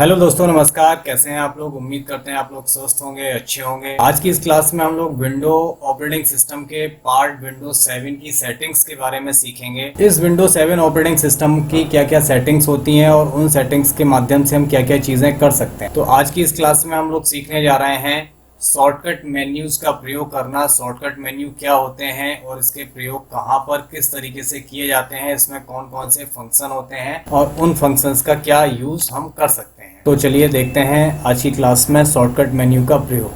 Hello दोस्तों, नमस्कार। कैसे हैं आप लोग? उम्मीद करते हैं आप लोग स्वस्थ होंगे, अच्छे होंगे। आज की इस क्लास में हम लोग विंडो ऑपरेटिंग सिस्टम के पार्ट विंडो 7 की सेटिंग्स के बारे में सीखेंगे। इस विंडो 7 ऑपरेटिंग सिस्टम की क्या क्या सेटिंग्स होती हैं और उन सेटिंग्स के माध्यम से हम क्या क्या चीजें कर सकते हैं। तो आज की इस क्लास में हम लोग सीखने जा रहे हैं शॉर्टकट मेन्यूज का प्रयोग करना। शॉर्टकट मेन्यू क्या होते हैं और इसके प्रयोग कहाँ पर किस तरीके से किए जाते हैं, इसमें कौन कौन से फंक्शन होते हैं और उन फंक्शंस का क्या यूज हम कर सकते हैं। तो चलिए देखते हैं आज की क्लास में शॉर्टकट मेन्यू का प्रयोग।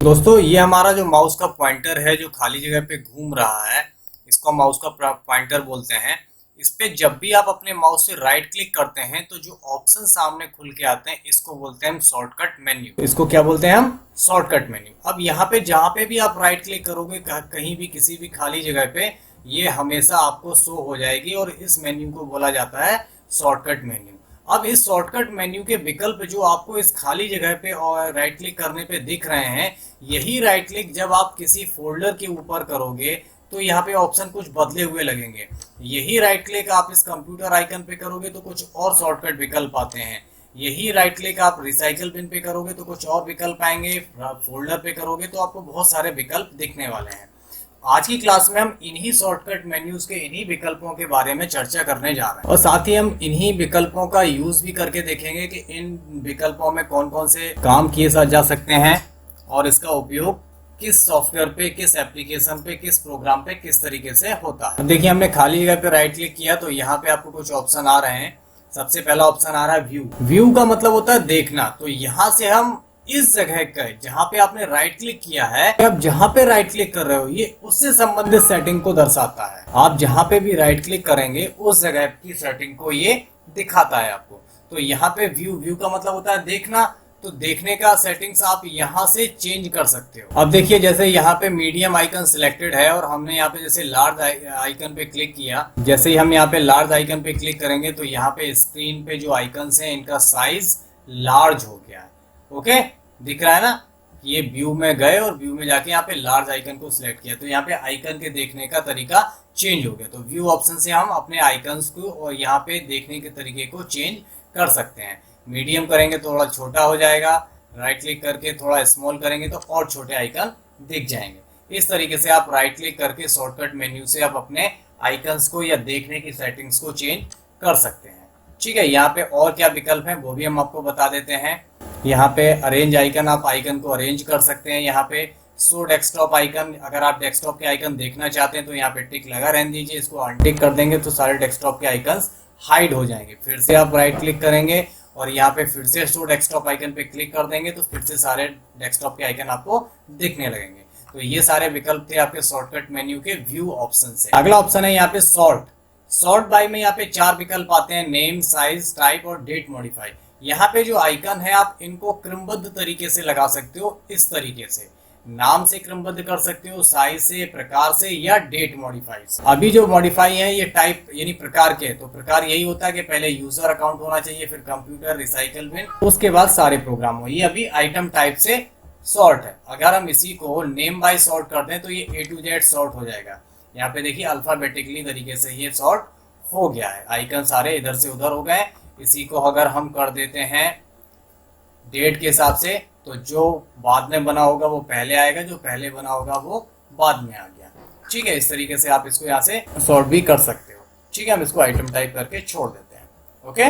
दोस्तों, ये हमारा जो माउस का पॉइंटर है जो खाली जगह पे घूम रहा है, इसको माउस का पॉइंटर बोलते हैं। इस पे जब भी आप अपने माउस से राइट क्लिक करते हैं तो जो ऑप्शन सामने खुल के आते हैं इसको बोलते हैं हम शॉर्टकट मेन्यू। इसको क्या बोलते हैं हम? Shortcut menu. अब यहाँ पे जहाँ पे भी आप राइट क्लिक करोगे कहीं भी किसी भी खाली जगह पे, ये हमेशा आपको शो हो जाएगी और इस मेन्यू को बोला जाता है शॉर्टकट मेन्यू। अब इस शॉर्टकट मेन्यू के विकल्प जो आपको इस खाली जगह पे और राइट क्लिक करने पे दिख रहे हैं, यही राइट क्लिक जब आप किसी फोल्डर के ऊपर करोगे तो यहाँ पे ऑप्शन कुछ बदले हुए लगेंगे। यही राइट क्लिक आप इस कंप्यूटर आइकन पे करोगे तो कुछ और शॉर्टकट विकल्प आते हैं। यही राइट क्लिक आप रिसाइकल बिन पे करोगे तो कुछ और विकल्प आएंगे। फोल्डर पे करोगे तो आपको बहुत सारे विकल्प दिखने वाले हैं। आज की क्लास में हम इन्हीं शॉर्टकट मेन्यूज के इन्हीं विकल्पों के बारे में चर्चा करने जा रहे हैं और साथ ही हम इन्हीं विकल्पों का यूज भी करके देखेंगे कि इन विकल्पों में कौन कौन से काम किए जा सकते हैं और इसका उपयोग किस सॉफ्टवेयर पे, किस एप्लीकेशन पे, किस प्रोग्राम पे किस तरीके से होता है। अब देखिए, हमने खाली जगह पे राइट क्लिक किया तो यहाँ पे आपको कुछ ऑप्शन आ रहे हैं। सबसे पहला ऑप्शन आ रहा है व्यू। व्यू का मतलब होता है देखना। तो यहाँ से हम इस जगह का जहाँ पे आपने राइट क्लिक किया है, अब जहाँ पे राइट क्लिक कर रहे हो ये उससे संबंधित सेटिंग को दर्शाता है। आप जहाँ पे भी राइट क्लिक करेंगे उस जगह की सेटिंग को ये दिखाता है आपको। तो यहाँ पे व्यू का मतलब होता है देखना। तो देखने का सेटिंग्स आप यहाँ से चेंज कर सकते हो। अब देखिए, जैसे यहाँ पे मीडियम आइकन सिलेक्टेड है और हमने यहाँ पे जैसे लार्ज आइकन पे क्लिक किया, जैसे ही हम यहाँ पे लार्ज आइकन पे क्लिक करेंगे तो यहाँ पे स्क्रीन पे जो आइकन्स हैं इनका साइज लार्ज हो गया है। ओके, दिख रहा है ना? ये व्यू में गए और व्यू में जाके यहाँ पे लार्ज आइकन को सिलेक्ट किया तो यहाँ पे आइकन के देखने का तरीका चेंज हो गया। तो व्यू ऑप्शन से हम अपने आइकन्स को और यहाँ पे देखने के तरीके को चेंज कर सकते हैं। मीडियम करेंगे तो थोड़ा छोटा हो जाएगा, राइट क्लिक करके थोड़ा स्मॉल करेंगे तो और छोटे आइकन दिख जाएंगे। इस तरीके से आप राइट क्लिक करके शॉर्टकट मेन्यू से आप अपने आइकन्स को या देखने की सेटिंग्स को चेंज कर सकते हैं। ठीक है, यहाँ पे और क्या विकल्प हैं वो भी हम आपको बता देते हैं। यहाँ पे अरेंज आइकन, आप आइकन को अरेंज कर सकते हैं। यहाँ पे शो डेस्कटॉप आइकन, अगर आप डेस्कटॉप के आइकन देखना चाहते हैं तो यहाँ पे टिक लगा रहने दीजिए। इसको अनटिक कर देंगे तो सारे डेस्कटॉप के आइकन्स हाइड हो जाएंगे। फिर से आप राइट क्लिक करेंगे और यहाँ पे फिर से शो डेस्कटॉप आइकन पे क्लिक कर देंगे तो फिर से सारे डेस्कटॉप के आइकन आपको दिखने लगेंगे। तो ये सारे विकल्प थे आपके शॉर्टकट मेन्यू के व्यू ऑप्शन से। अगला ऑप्शन है यहाँ पे सॉर्ट। सॉर्ट बाय में यहाँ पे 4 विकल्प आते हैं, नेम, साइज, टाइप और डेट मॉडिफाई। यहाँ पे जो आइकन है आप इनको क्रमबद्ध तरीके से लगा सकते हो। इस तरीके से नाम से क्रमबद्ध कर सकते हो, साइज से, प्रकार से या डेट मॉडिफाई से। अभी जो मॉडिफाई है ये टाइप यानी प्रकार के, तो प्रकार यही होता है कि पहले यूजर अकाउंट होना चाहिए, फिर कंप्यूटर, रिसाइकल बिन, उसके बाद सारे प्रोग्राम हो। ये अभी आइटम टाइप से सॉर्ट है। अगर हम इसी को नेम बाय सॉर्ट कर दें तो ये A to Z सॉर्ट हो जाएगा। यहाँ पे देखिए अल्फाबेटिकली तरीके से ये सॉर्ट हो गया है। आइकन सारे इधर से उधर हो गए। इसी को अगर हम कर देते हैं डेट के हिसाब से तो जो बाद में बना होगा वो पहले आएगा, जो पहले बना होगा वो बाद में आ गया। ठीक है, इस तरीके से आप इसको यहाँ से सॉर्ट भी कर सकते हो। ठीक है, हम इसको आइटम टाइप करके छोड़ देते हैं। ओके,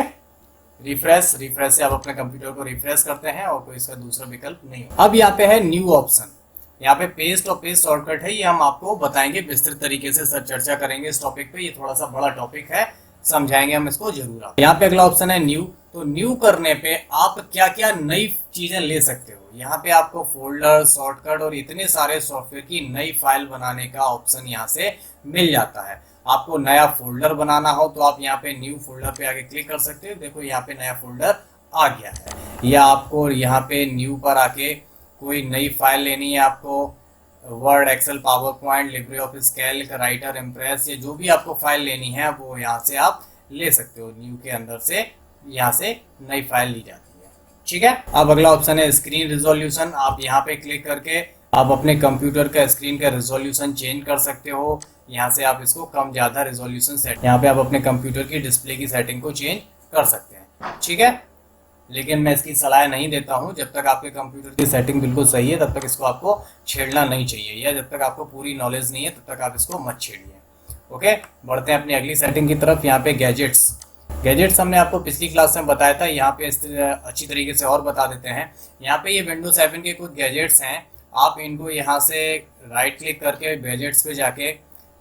रिफ्रेश से आप अपने कंप्यूटर को रिफ्रेश करते हैं और कोई इसका दूसरा विकल्प नहीं। अब यहाँ पे है न्यू ऑप्शन। यहाँ पे पेस्ट और पेस्ट शॉर्टकट है, ये हम आपको बताएंगे विस्तृत तरीके से, सर चर्चा करेंगे इस टॉपिक पे। ये थोड़ा सा बड़ा टॉपिक है, समझाएंगे हम इसको जरूर। यहाँ पे अगला ऑप्शन है न्यू। तो न्यू करने पे आप क्या क्या नई चीजें ले सकते हो। यहाँ पे आपको फोल्डर, शॉर्टकट और इतने सारे सॉफ्टवेयर की नई फाइल बनाने का ऑप्शन यहाँ से मिल जाता है। आपको नया फोल्डर बनाना हो तो आप यहाँ पे न्यू फोल्डर पे आके क्लिक कर सकते हो। देखो यहाँ पे नया फोल्डर आ गया है। या आपको यहाँ पे न्यू पर आके कोई नई फाइल लेनी है, आपको Word, Excel, PowerPoint, LibreOffice Calc, Writer, Impress, ये जो भी आपको फाइल लेनी है वो यहाँ से आप ले सकते हो। न्यू के अंदर से यहाँ से नई फाइल ली जाती है। ठीक है, अब अगला ऑप्शन है स्क्रीन रिजोल्यूशन। आप यहाँ पे क्लिक करके आप अपने कंप्यूटर का स्क्रीन का रेजोल्यूशन चेंज कर सकते हो। यहाँ से आप इसको कम ज़्यादा रेजोल्यूशन सेट, यहाँ पे आप अपने कंप्यूटर की डिस्प्ले की सेटिंग को चेंज कर सकते हैं, ठीक है। लेकिन मैं इसकी सलाह नहीं देता हूँ, जब तक आपके कंप्यूटर की सेटिंग बिल्कुल सही है तब तक इसको आपको छेड़ना नहीं चाहिए, या जब तक आपको पूरी नॉलेज नहीं है तब तक आप इसको मत छेड़िए। ओके, बढ़ते हैं अपनी अगली सेटिंग की तरफ। यहाँ पे गैजेट्स, गैजेट्स हमने आपको पिछली क्लास में बताया था, यहाँ पे अच्छी तरीके से और बता देते हैं। यहाँ पे ये विंडोज 7 के कुछ गैजेट्स हैं, आप इनको यहाँ से राइट क्लिक करके गैजेट्स पे जाके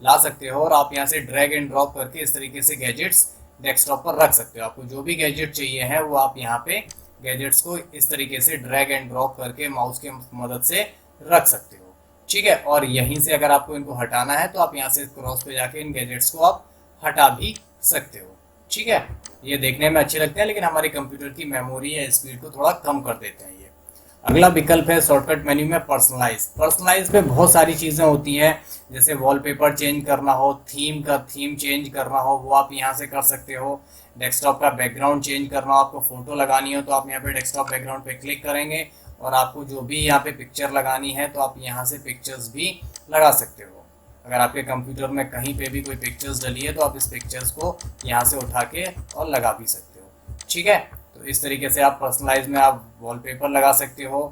ला सकते हो और आप यहाँ से ड्रैग एंड ड्रॉप करके इस तरीके से गैजेट्स डेस्कटॉप पर रख सकते हो। आपको जो भी गैजेट चाहिए है वो आप यहाँ पे गैजेट्स को इस तरीके से ड्रैग एंड ड्रॉप करके माउस की मदद से रख सकते हो, ठीक है। और यहीं से अगर आपको इनको हटाना है तो आप यहाँ से क्रॉस पे जाके इन गैजेट्स को आप हटा भी सकते हो, ठीक है। ये देखने में अच्छे लगते हैं लेकिन हमारे कंप्यूटर की मेमोरी या स्पीड को थोड़ा कम कर देते हैं ये। अगला विकल्प है शॉर्टकट मेन्यू में पर्सनलाइज। पर्सनलाइज पे बहुत सारी चीज़ें होती हैं, जैसे वॉलपेपर चेंज करना हो, थीम चेंज करना हो, वो आप यहाँ से कर सकते हो। डेस्कटॉप का बैकग्राउंड चेंज करना हो, आपको फ़ोटो लगानी हो तो आप यहाँ पे डेस्कटॉप बैकग्राउंड पे क्लिक करेंगे और आपको जो भी यहाँ पे पिक्चर लगानी है तो आप यहाँ से पिक्चर्स भी लगा सकते हो। अगर आपके कंप्यूटर में कहीं पे भी कोई पिक्चर्स डली है तो आप इस पिक्चर्स को यहाँ से उठा के और लगा भी सकते हो, ठीक है। तो इस तरीके से आप पर्सनलाइज में आप वॉलपेपर लगा सकते हो,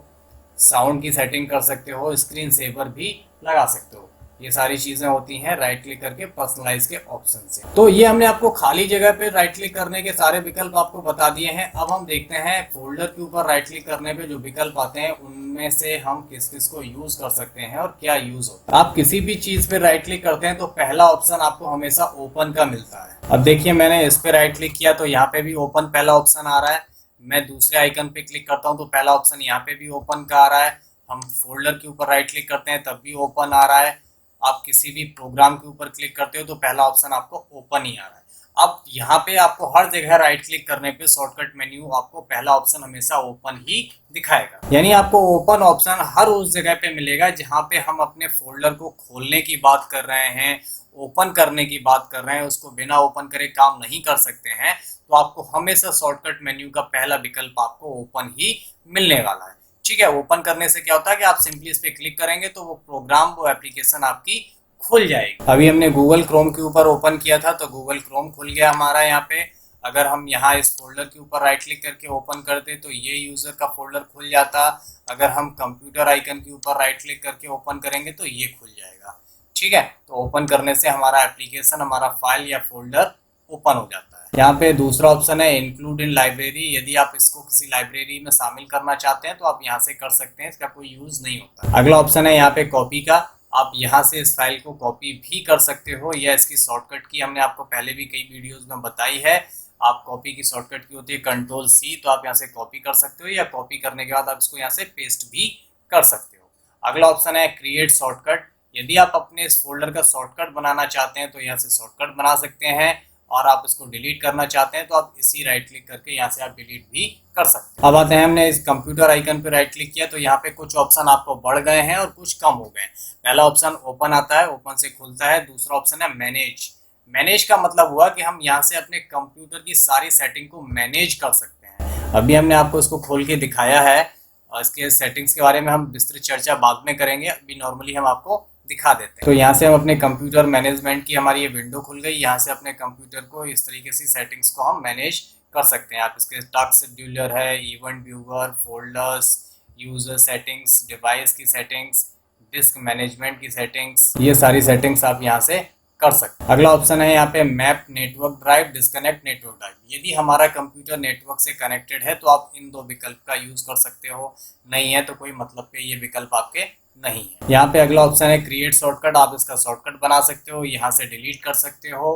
साउंड की सेटिंग कर सकते हो, स्क्रीन सेवर भी लगा सकते हो। ये सारी चीज़ें होती हैं राइट क्लिक करके पर्सनलाइज के ऑप्शन से। तो ये हमने आपको खाली जगह पे राइट क्लिक करने के सारे विकल्प आपको बता दिए हैं। अब हम देखते हैं फोल्डर के ऊपर राइट क्लिक करने पे जो विकल्प आते हैं उनमें से हम किस किस को यूज कर सकते हैं और क्या यूज होता है। आप किसी भी चीज पे राइट क्लिक करते हैं तो पहला ऑप्शन आपको हमेशा ओपन का मिलता है। अब देखिए मैंने इस पे राइट क्लिक किया तो यहाँ पे भी ओपन पहला ऑप्शन आ रहा है। मैं दूसरे आइकन पे क्लिक करता हूँ तो पहला ऑप्शन यहाँ पे भी ओपन का आ रहा है। हम फोल्डर के ऊपर राइट क्लिक करते हैं तब भी ओपन आ रहा है। आप किसी भी प्रोग्राम के ऊपर क्लिक करते हो तो पहला ऑप्शन आपको ओपन ही आ रहा है। अब यहाँ पे आपको हर जगह राइट क्लिक करने पे शॉर्टकट मेन्यू आपको पहला ऑप्शन हमेशा ओपन ही दिखाएगा, यानी आपको ओपन ऑप्शन हर उस जगह पे मिलेगा जहाँ पे हम अपने फोल्डर को खोलने की बात कर रहे हैं, ओपन करने की बात कर रहे हैं, उसको बिना ओपन करे काम नहीं कर सकते हैं, तो आपको हमेशा शॉर्टकट मेन्यू का पहला विकल्प आपको ओपन ही मिलने वाला है, ठीक है। ओपन करने से क्या होता है कि आप सिंपली इस पे क्लिक करेंगे तो वो प्रोग्राम, वो एप्लीकेशन आपकी खुल जाएगी। अभी हमने गूगल क्रोम के ऊपर ओपन किया था तो गूगल क्रोम खुल गया हमारा यहाँ पे। अगर हम यहाँ इस फोल्डर के ऊपर राइट क्लिक करके ओपन करते तो ये यूजर का फोल्डर खुल जाता। अगर हम कंप्यूटर आइकन के ऊपर राइट क्लिक करके ओपन करेंगे तो ये खुल जाएगा, ठीक है। तो ओपन करने से हमारा एप्लीकेशन, हमारा फाइल या फोल्डर ओपन हो जाता है। यहाँ पे दूसरा ऑप्शन है इंक्लूड इन लाइब्रेरी। यदि आप इसको किसी लाइब्रेरी में शामिल करना चाहते हैं तो आप यहाँ से कर सकते हैं, इसका कोई यूज नहीं होता। अगला ऑप्शन है यहाँ पे कॉपी का। आप यहाँ से इस फाइल को कॉपी भी कर सकते हो, या इसकी शॉर्टकट की हमने आपको पहले भी कई वीडियोज में बताई है। आप कॉपी की शॉर्टकट की होती है Ctrl+C, तो आप यहाँ से कॉपी कर सकते हो, या कॉपी करने के बाद आप इसको यहाँ से पेस्ट भी कर सकते हो। अगला ऑप्शन है क्रिएट शॉर्टकट। यदि आप अपने इस फोल्डर का शॉर्टकट बनाना चाहते हैं तो यहाँ से शॉर्टकट बना सकते हैं, और आप इसको डिलीट करना चाहते हैं तो आप इसी राइट क्लिक करके यहाँ से आप डिलीट भी कर सकते हैं। अब आते हैं, हमने इस कंप्यूटर आइकन पे राइट क्लिक किया तो यहाँ पे कुछ ऑप्शन आपको बढ़ गए हैं और कुछ कम हो गए हैं। पहला ऑप्शन ओपन आता है, ओपन से खुलता है। दूसरा ऑप्शन है मैनेज। मैनेज का मतलब हुआ कि हम यहाँ से अपने कंप्यूटर की सारी सेटिंग को मैनेज कर सकते हैं। अभी हमने आपको इसको खोल के दिखाया है और इसके सेटिंग्स के बारे में हम विस्तृत चर्चा बाद में करेंगे। अभी नॉर्मली हम आपको दिखा देते हैं। तो यहाँ से हम अपने कंप्यूटर मैनेजमेंट की हमारी ये विंडो खुल गई। यहाँ से अपने कंप्यूटर को इस तरीके से सेटिंग्स को हम मैनेज कर सकते हैं। आप इसके टास्क शेड्यूलर है, event viewer, folders, user settings, device की सेटिंग्स, डिस्क मैनेजमेंट की सेटिंग्स, ये सारी सेटिंग्स आप यहाँ से कर सकते हैं। अगला ऑप्शन है यहाँ पे map network drive, disconnect network drive. यदि हमारा कंप्यूटर नेटवर्क से कनेक्टेड है तो आप इन दो विकल्प का यूज कर सकते हो, नहीं है तो कोई मतलब के ये विकल्प आपके नहीं है। यहाँ पे अगला ऑप्शन है क्रिएट शॉर्टकट। आप इसका शॉर्टकट बना सकते हो, यहाँ से डिलीट कर सकते हो।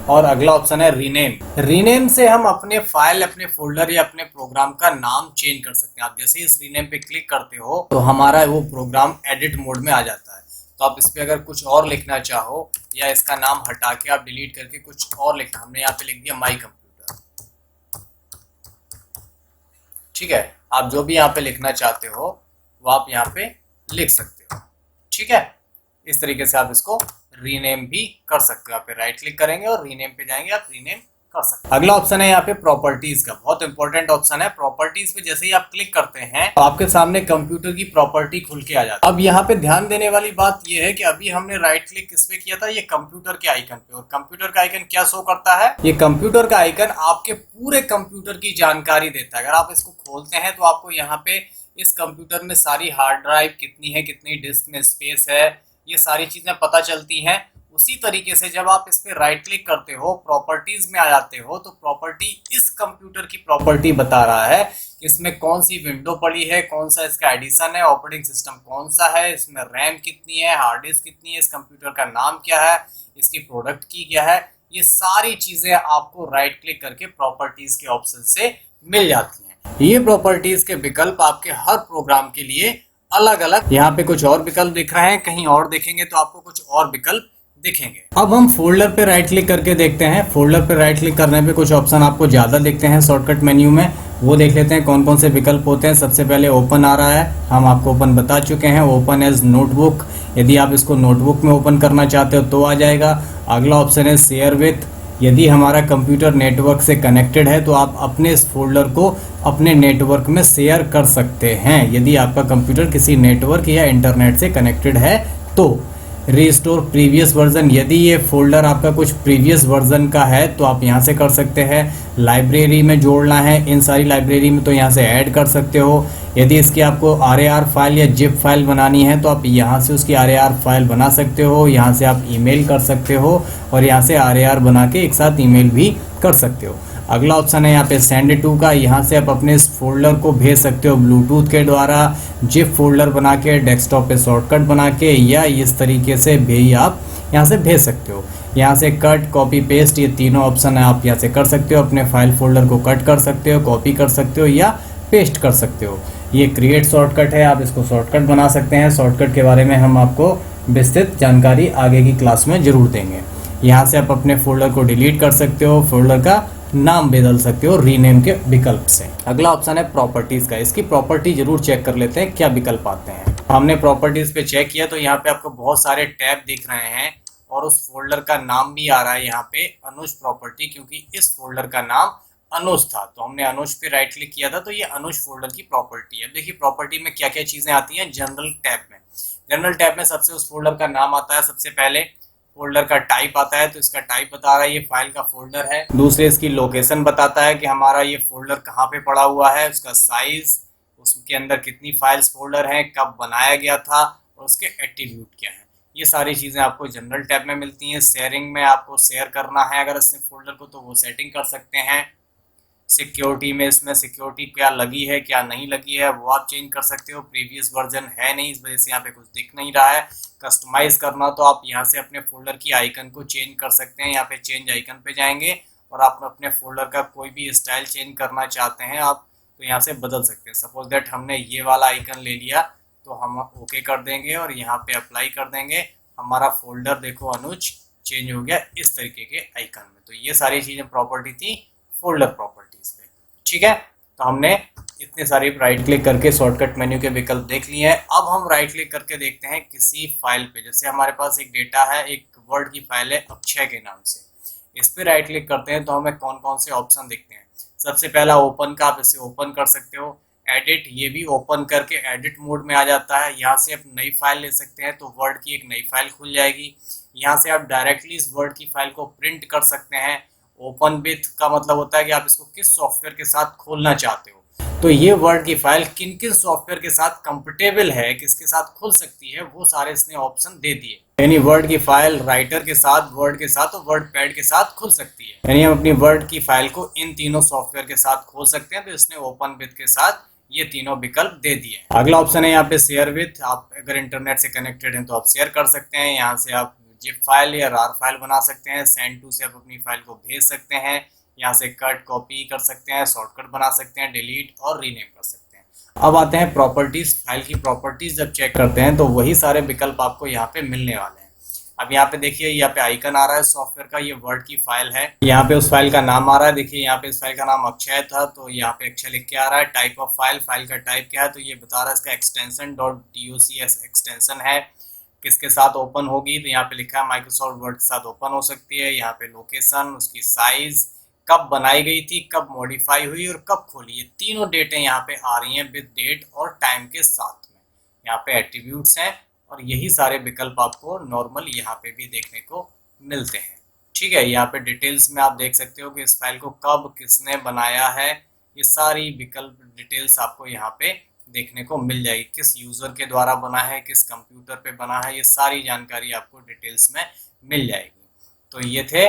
और अगला ऑप्शन है रीनेम। रीनेम से हम अपने फाइल, अपने फोल्डर या अपने प्रोग्राम का नाम चेंज कर सकते हैं। आप जैसे ही इस रीनेम पे क्लिक करते हो तो हमारा वो प्रोग्राम एडिट मोड में आ जाता है। तो आप इस पर अगर कुछ और लिखना चाहो या इसका नाम हटा के आप डिलीट करके कुछ और लिखना, हमने यहाँ पे लिख दिया माई कंप्यूटर, ठीक है। आप जो भी यहाँ पे लिखना चाहते हो वो आप यहाँ पे लिख सकते हो, ठीक है। इस तरीके से आप इसको रीनेम भी कर सकते हो। आप पे राइट क्लिक करेंगे और रीनेम पे जाएंगे, आप रीनेम कर सकते हैं। अगला ऑप्शन है यहाँ पे प्रॉपर्टीज का, बहुत इंपॉर्टेंट ऑप्शन है। प्रॉपर्टीज पे जैसे ही आप क्लिक करते हैं तो आपके सामने कंप्यूटर की प्रॉपर्टी खुल के आ जाती है। अब यहाँ पे ध्यान देने वाली बात ये है कि अभी हमने राइट क्लिक किस पे किया था, ये कंप्यूटर के आइकन पे, और कंप्यूटर का आइकन क्या शो करता है, ये कंप्यूटर का आइकन आपके पूरे कंप्यूटर की जानकारी देता है। अगर आप इसको खोलते हैं तो आपको यहाँ पे इस कंप्यूटर में सारी हार्ड ड्राइव कितनी है, कितनी डिस्क में स्पेस है, ये सारी चीजें पता चलती हैं। उसी तरीके से जब आप इस पे राइट क्लिक करते हो, प्रॉपर्टीज में आ जाते हो, तो प्रॉपर्टी इस कंप्यूटर की प्रॉपर्टी बता रहा है कि इसमें कौन सी विंडो पड़ी है, कौन सा इसका एडिशन है, ऑपरेटिंग सिस्टम कौन सा है, इसमें रैम कितनी है, हार्ड डिस्क कितनी है, इस कंप्यूटर का नाम क्या है, इसकी प्रोडक्ट की क्या है, ये सारी चीजें आपको राइट क्लिक करके प्रॉपर्टीज के ऑप्शन से मिल जाती हैं। ये प्रॉपर्टीज के विकल्प आपके हर प्रोग्राम के लिए अलग अलग, यहाँ पे कुछ और विकल्प दिख रहे हैं, कहीं और देखेंगे तो आपको कुछ और विकल्प दिखेंगे। अब हम फोल्डर पे राइट क्लिक करके देखते हैं। फोल्डर पे राइट क्लिक करने पे कुछ ऑप्शन आपको ज्यादा दिखते हैं शॉर्टकट मेन्यू में, वो देख लेते हैं कौन कौन से विकल्प होते हैं। सबसे पहले ओपन आ रहा है, हम आपको ओपन बता चुके हैं, ओपन एज नोटबुक, यदि आप इसको नोटबुक में ओपन करना चाहते हो तो आ जाएगा। अगला ऑप्शन है शेयर विथ, यदि हमारा कंप्यूटर नेटवर्क से कनेक्टेड है तो आप अपने इस फोल्डर को अपने नेटवर्क में शेयर कर सकते हैं, यदि आपका कंप्यूटर किसी नेटवर्क या इंटरनेट से कनेक्टेड है तो। रिस्टोर प्रीवियस वर्जन, यदि ये फोल्डर आपका कुछ प्रीवियस वर्जन का है तो आप यहाँ से कर सकते हैं। लाइब्रेरी में जोड़ना है इन सारी लाइब्रेरी में तो यहाँ से ऐड कर सकते हो। यदि इसकी आपको RAR फाइल या जिप फाइल बनानी है तो आप यहाँ से उसकी RAR फाइल बना सकते हो, यहाँ से आप ईमेल कर सकते हो और यहाँ से RAR बना के एक साथ ईमेल भी कर सकते हो। अगला ऑप्शन है यहाँ पे सेंड टू का, यहाँ से आप अपने इस फोल्डर को भेज सकते हो ब्लूटूथ के द्वारा, जिप फोल्डर बना के, डेस्कटॉप पे शॉर्टकट बना के, या इस तरीके से भी आप यहाँ से भेज सकते हो। यहाँ से कट, कॉपी, पेस्ट, ये तीनों ऑप्शन है, आप यहाँ से कर सकते हो। अपने फाइल फोल्डर को कट कर सकते हो, कॉपी कर सकते हो या पेस्ट कर सकते हो। ये क्रिएट शॉर्टकट है, आप इसको शॉर्टकट बना सकते हैं। शॉर्टकट के बारे में हम आपको विस्तृत जानकारी आगे की क्लास में जरूर देंगे। यहाँ से आप अपने फोल्डर को डिलीट कर सकते हो, फोल्डर का नाम बदल सकते हो रीनेम के विकल्प से। अगला ऑप्शन है प्रॉपर्टीज का, इसकी प्रॉपर्टी जरूर चेक कर लेते हैं क्या विकल्प आते हैं। हमने प्रॉपर्टीज पे चेक किया तो यहाँ पे आपको बहुत सारे टैब दिख रहे हैं और उस फोल्डर का नाम भी आ रहा है यहाँ पे अनुज प्रॉपर्टी, क्योंकि इस फोल्डर का नाम अनुज था तो हमने अनुज पे राइट क्लिक किया था, तो ये अनुज फोल्डर की प्रॉपर्टी है। देखिए प्रॉपर्टी में क्या क्या चीजें आती हैं। जनरल टैब में, जनरल टैब में सबसे उस फोल्डर का नाम आता है, सबसे पहले फोल्डर का टाइप आता है तो इसका टाइप बता रहा है ये फाइल का फोल्डर है। दूसरे इसकी लोकेशन बताता है कि हमारा ये फोल्डर कहाँ पे पड़ा हुआ है, उसका साइज, उसके अंदर कितनी फाइल्स फोल्डर हैं, कब बनाया गया था और उसके एट्रीब्यूट क्या है। ये सारी चीज़ें आपको जनरल टैब में मिलती हैं। शेयरिंग में आपको शेयर करना है अगर इसमें फोल्डर को तो वो सेटिंग कर सकते हैं। सिक्योरिटी में इसमें सिक्योरिटी क्या लगी है क्या नहीं लगी है वो आप चेंज कर सकते हो। प्रीवियस वर्जन है नहीं इस वजह से यहाँ पे कुछ दिख नहीं रहा है। कस्टमाइज करना तो आप यहाँ से अपने फोल्डर की आइकन को चेंज कर सकते हैं। यहाँ पे चेंज आइकन पे जाएंगे और आप अपने फोल्डर का कोई भी स्टाइल चेंज करना चाहते हैं आप तो यहाँ से बदल सकते हैं। सपोज दैट हमने ये वाला आइकन ले लिया तो हम ओके कर देंगे और यहाँ पे अप्लाई कर देंगे, हमारा फोल्डर देखो अनुज चेंज हो गया इस तरीके के आइकन में। तो ये सारी चीज़ें प्रॉपर्टी थी फोल्डर प्रॉपर्टीज पे। ठीक है, तो हमने इतने सारे राइट क्लिक करके शॉर्टकट मेन्यू के विकल्प देख लिए हैं। अब हम राइट क्लिक करके देखते हैं किसी फाइल पे, जैसे हमारे पास एक डेटा है, एक वर्ड की फाइल है अक्षय के नाम से, इस पे राइट क्लिक करते हैं तो हमें कौन कौन से ऑप्शन दिखते हैं। सबसे पहला ओपन का, आप इसे ओपन कर सकते हो। एडिट, ये भी ओपन करके एडिट मोड में आ जाता है। यहाँ से आप नई फाइल ले सकते हैं तो वर्ड की एक नई फाइल खुल जाएगी। यहाँ से आप डायरेक्टली इस वर्ड की फाइल को प्रिंट कर सकते हैं। ओपन विथ का मतलब होता है कि आप इसको किस सॉफ्टवेयर के साथ खोलना चाहते हो, तो ये वर्ड की फाइल किन किन सॉफ्टवेयर के साथ कंपेटेबल है, किसके साथ खुल सकती है, वो सारे इसने ऑप्शन दे दिए। यानी वर्ड की फाइल राइटर के साथ, वर्ड के साथ और वर्ड पैड के साथ खुल सकती है। यानी हम अपनी वर्ड की फाइल को इन तीनों सॉफ्टवेयर के साथ खोल सकते हैं, तो इसने ओपन विथ के साथ ये तीनों विकल्प दे दिए। अगला ऑप्शन है यहाँ पे शेयर विथ, आप अगर इंटरनेट से कनेक्टेड हैं तो आप शेयर कर सकते हैं। यहाँ से आप जिप फाइल या रार फाइल बना सकते हैं। सेंड टू से आप अपनी फाइल को भेज सकते हैं। यहाँ से कट, कॉपी कर सकते हैं, शॉर्टकट बना सकते हैं, डिलीट और रीनेम कर सकते हैं। अब आते हैं प्रॉपर्टीज। फाइल की प्रॉपर्टीज जब चेक करते हैं तो वही सारे विकल्प आपको यहाँ पे मिलने वाले हैं। अब यहाँ पे देखिए, यहाँ पे आइकन आ रहा है सॉफ्टवेयर का, ये वर्ड की फाइल है। यहाँ पे उस फाइल का नाम आ रहा है, देखिए यहाँ पे इस फाइल का नाम अक्षय था तो यहाँ पे अक्षय लिख के आ रहा है। टाइप ऑफ फाइल, फाइल का टाइप क्या है तो ये बता रहा है इसका एक्सटेंशन .docx एक्सटेंशन है। किसके साथ ओपन होगी तो यहाँ पे लिखा है माइक्रोसॉफ्ट वर्ड के साथ ओपन हो सकती है। यहाँ पे लोकेशन, उसकी साइज, कब बनाई गई थी, कब मॉडिफाई हुई और कब खोली, ये तीनों डेटें यहाँ पे आ रही हैं विद डेट और टाइम के साथ में। यहाँ पे एट्रीब्यूट्स हैं और यही सारे विकल्प आपको नॉर्मल यहाँ पे भी देखने को मिलते हैं। ठीक है, यहाँ पे डिटेल्स में आप देख सकते हो कि इस फाइल को कब किसने बनाया है, ये सारी विकल्प डिटेल्स आपको यहाँ पे देखने को मिल जाएगी। किस यूज़र के द्वारा बना है, किस कंप्यूटर पे बना है, ये सारी जानकारी आपको डिटेल्स में मिल जाएगी। तो ये थे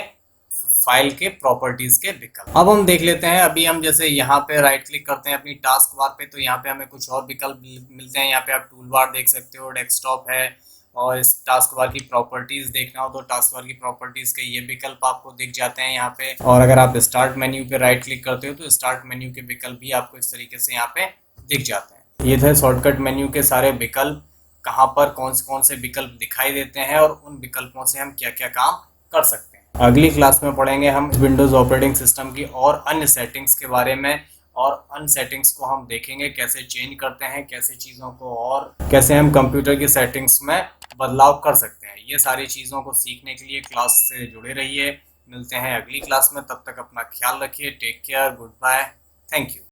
फाइल के प्रॉपर्टीज के विकल्प। अब हम देख लेते हैं, अभी हम जैसे यहाँ पे राइट क्लिक करते हैं अपनी टास्क बार पे, तो यहाँ पे हमें कुछ और विकल्प मिलते हैं। यहाँ पे आप टूल बार देख सकते हो, डेस्कटॉप है, और इस टास्क बार की प्रॉपर्टीज देखना हो तो टास्क बार की प्रॉपर्टीज के ये विकल्प आपको दिख जाते हैं यहाँ पे। और अगर आप स्टार्ट मेन्यू पे राइट क्लिक करते हो तो स्टार्ट मेन्यू के विकल्प भी आपको इस तरीके से यहाँ पे दिख जाते हैं। ये थे शॉर्टकट मेन्यू के सारे विकल्प, कहाँ पर कौन से विकल्प दिखाई देते हैं और उन विकल्पों से हम क्या क्या काम कर सकते हैं। अगली क्लास में पढ़ेंगे हम विंडोज़ ऑपरेटिंग सिस्टम की और अन्य सेटिंग्स के बारे में, और अन्य सेटिंग्स को हम देखेंगे कैसे चेंज करते हैं, कैसे चीज़ों को और कैसे हम कंप्यूटर की सेटिंग्स में बदलाव कर सकते हैं। ये सारी चीज़ों को सीखने के लिए क्लास से जुड़े रहिए। मिलते हैं अगली क्लास में, तब तक अपना ख्याल रखिए। Take care, good bye, thank you.